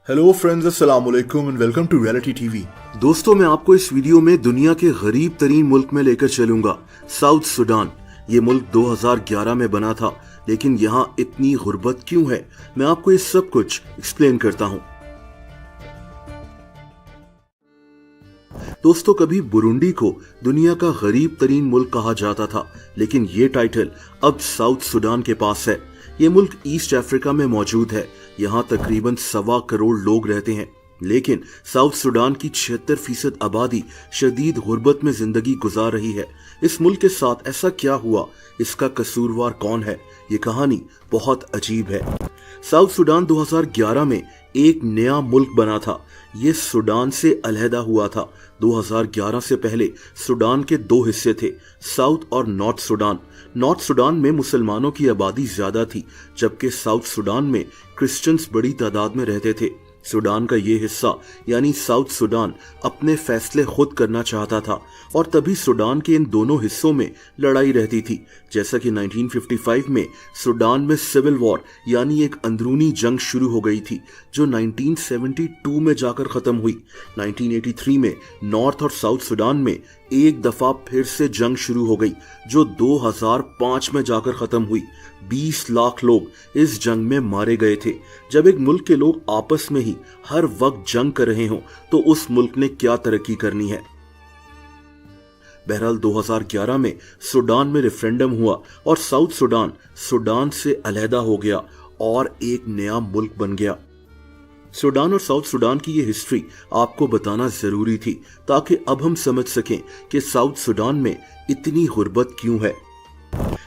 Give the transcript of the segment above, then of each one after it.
Hello friends, अस्सलाम वालेकुम and welcome to reality TV. दोस्तों, मैं आपको इस वीडियो में दुनिया के गरीब तरीन मुल्क में लेकर चलूंगा, साउथ सुडान। ये मुल्क 2011 में बना था, लेकिन यहाँ इतनी गुर्बत क्यों है, मैं आपको ये सब कुछ एक्सप्लेन करता हूँ। दोस्तों, कभी बुरुंडी को दुनिया का गरीब तरीन मुल्क कहा जाता था, लेकिन ये टाइटल अब साउथ सुडान के पास है। ये मुल्क ईस्ट अफ्रीका में मौजूद है। यहाँ तकरीबन 1.25 करोड़ लोग रहते हैं, लेकिन साउथ सुडान की 76% आबादी शदीद गुर्बत में जिंदगी गुजार रही है। इस मुल्क के साथ ऐसा क्या हुआ, इसका कसूरवार कौन है, ये कहानी बहुत अजीब है। साउथ सुडान 2011 में एक नया मुल्क बना था। ये सुडान से अलहदा हुआ था। 2011 से पहले सुडान के 2 हिस्से थे, साउथ और नॉर्थ सुडान। नॉर्थ सुडान में मुसलमानों की आबादी ज्यादा थी, जबकि साउथ सुडान में क्रिश्चियंस बड़ी तादाद में रहते थे। सुडान का ये हिस्सा यानी साउथ सुडान अपने फैसले खुद करना चाहता था, और तभी सुडान के इन दोनों हिस्सों में लड़ाई रहती थी। जैसा कि 1955 में सुडान में सिविल वॉर यानी एक अंदरूनी जंग शुरू हो गई थी, जो 1972 में जाकर खत्म हुई। 1983 में नॉर्थ और साउथ सुडान में एक दफा फिर से जंग शुरू हो गई, जो 2005 में जाकर खत्म हुई। 20 लाख लोग इस जंग में मारे गए थे। जब एक मुल्क के लोग आपस में ही हर वक्त जंग कर रहे हों, तो उस मुल्क ने क्या तरक्की करनी है। बहरहाल 2011 में सुडान में रेफरेंडम हुआ और साउथ सुडान सुडान से अलहदा हो गया और एक नया मुल्क बन गया। सुडान और साउथ सुडान की ये हिस्ट्री आपको बताना जरूरी थी, ताकि अब हम समझ सकें कि साउथ सुडान में इतनी गुर्बत क्यों है।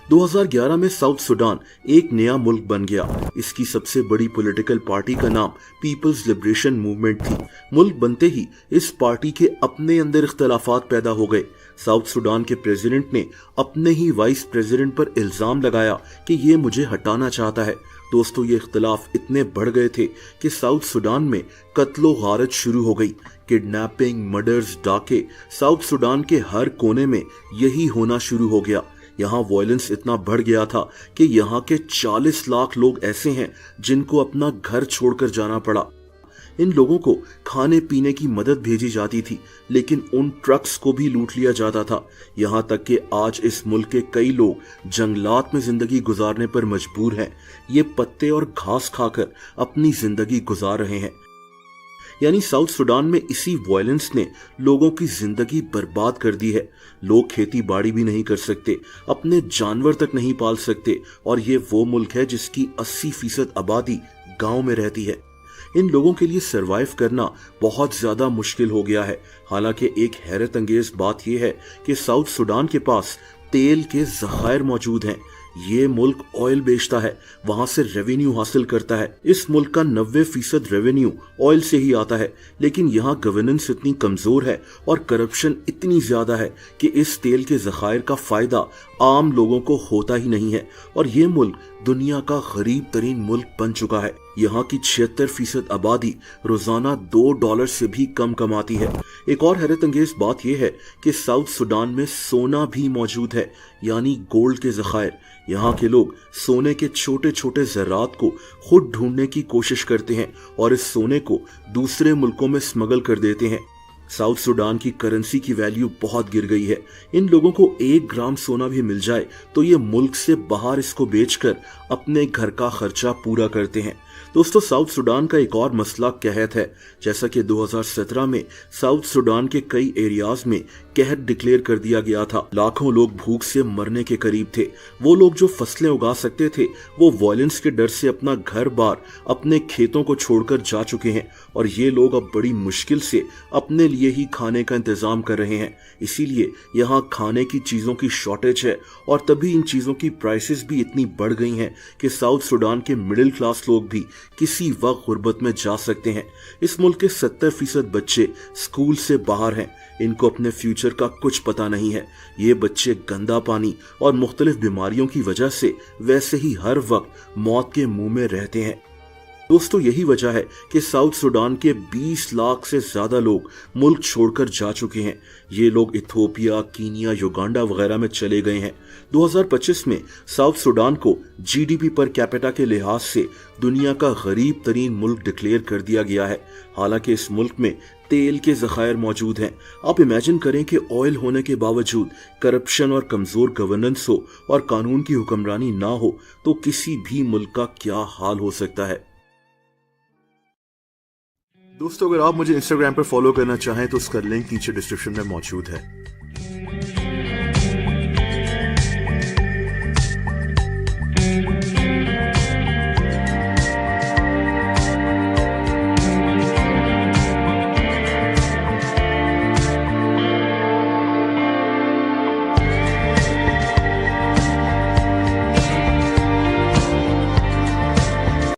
2011 में साउथ सुडान एक नया मुल्क बन गया। इसकी सबसे बड़ी पॉलिटिकल पार्टी का नाम पीपल्स लिबरेशन मूवमेंट थी। मुल्क बनते ही इस पार्टी के अपने अंदर इख्तलाफात पैदा हो गए। साउथ सुडान के प्रेसिडेंट ने अपने ही वाइस प्रेसिडेंट पर इल्जाम लगाया कि ये मुझे हटाना चाहता है। दोस्तों, ये इख्तलाफ इतने बढ़ गए थे कि साउथ सुडान में कत्लो गारत शुरू हो गई। किडनैपिंग, मर्डर्स, डाके, साउथ सुडान के हर कोने में यही होना शुरू हो गया। यहाँ वायलेंस इतना बढ़ गया था कि यहाँ के 40 लाख लोग ऐसे हैं जिनको अपना घर छोड़कर जाना पड़ा। इन लोगों को खाने पीने की मदद भेजी जाती थी, लेकिन उन ट्रक्स को भी लूट लिया जाता था। यहाँ तक कि आज इस मुल्क के कई लोग जंगलात में जिंदगी गुजारने पर मजबूर हैं। ये पत्ते और घास खाकर अपनी जिंदगी गुजार रहे हैं। यानी साउथ सुडान में इसी वायलेंस ने लोगों की जिंदगी बर्बाद कर दी है। लोग खेती बाड़ी भी नहीं कर सकते, अपने जानवर तक नहीं पाल सकते, और ये वो मुल्क है जिसकी 80% आबादी गांव में रहती है। इन लोगों के लिए सरवाइव करना बहुत ज्यादा मुश्किल हो गया है। हालांकि एक हैरत अंगेज बात यह है कि साउथ सुडान के पास तेल के ज़खायर मौजूद हैं। ये मुल्क ऑयल बेचता है, वहां से रेवेन्यू हासिल करता है। इस मुल्क का 90% रेवेन्यू ऑयल से ही आता है, लेकिन यहाँ गवर्नेंस इतनी कमजोर है और करप्शन इतनी ज्यादा है कि इस तेल के ज़खायर का फायदा आम लोगों को होता ही नहीं है, और ये मुल्क दुनिया का गरीब तरीन मुल्क बन चुका है। यहाँ की 76% आबादी रोजाना $2 से भी कम कमाती है। एक और हैरत अंगेज बात यह है कि साउथ सुडान में सोना भी मौजूद है, यानी गोल्ड के ज़खायर। यहाँ के लोग सोने के छोटे छोटे ज़रात को खुद ढूंढने की कोशिश करते हैं और इस सोने को दूसरे मुल्कों में स्मगल कर देते हैं। साउथ सुडान की करेंसी की वैल्यू बहुत गिर गई है। इन लोगों को 1 ग्राम सोना भी मिल जाए तो ये मुल्क से बाहर इसको बेचकर अपने घर का खर्चा पूरा करते हैं। दोस्तों, साउथ सुडान का एक और मसला कहत है। जैसा कि 2017 में साउथ सुडान के कई एरियाज में कहत डिक्लेयर कर दिया गया था। लाखों लोग भूख से मरने के करीब थे। वो लोग जो फसलें उगा सकते थे, वो वायलेंस के डर से अपना घर बार, अपने खेतों को छोड़कर जा चुके हैं, और ये लोग अब बड़ी मुश्किल से अपने लिए ही खाने का इंतजाम कर रहे हैं। इसीलिए यहाँ खाने की चीजों की शॉर्टेज है, और तभी इन चीजों की प्राइसेस भी इतनी बढ़ गई हैं कि साउथ सुडान के मिडिल क्लास लोग भी किसी वक्त गुर्बत में जा सकते हैं। इस मुल्क के 70% बच्चे स्कूल से बाहर हैं। इनको अपने फ्यूचर का कुछ पता नहीं है। ये बच्चे गंदा पानी और मुख्तलिफ बीमारियों की वजह से वैसे ही हर वक्त मौत के मुंह में रहते हैं। दोस्तों, यही वजह है कि साउथ सूडान के 20 लाख से ज्यादा लोग मुल्क छोड़कर जा चुके हैं। ये लोग इथियोपिया, कीनिया, युगांडा वगैरह में चले गए हैं। 2025 में साउथ सूडान को जीडीपी पर कैपिटा के लिहाज से दुनिया का गरीब तरीन मुल्क डिक्लेयर कर दिया गया है। हालांकि इस मुल्क में तेल के ज़खायर मौजूद हैं। आप इमेजिन करें कि ऑयल होने के बावजूद करप्शन और कमजोर गवर्नेंस हो और कानून की हुक्मरानी ना हो तो किसी भी मुल्क का क्या हाल हो सकता है। दोस्तों, अगर आप मुझे इंस्टाग्राम पर फॉलो करना चाहें तो उसका लिंक नीचे डिस्क्रिप्शन में मौजूद है।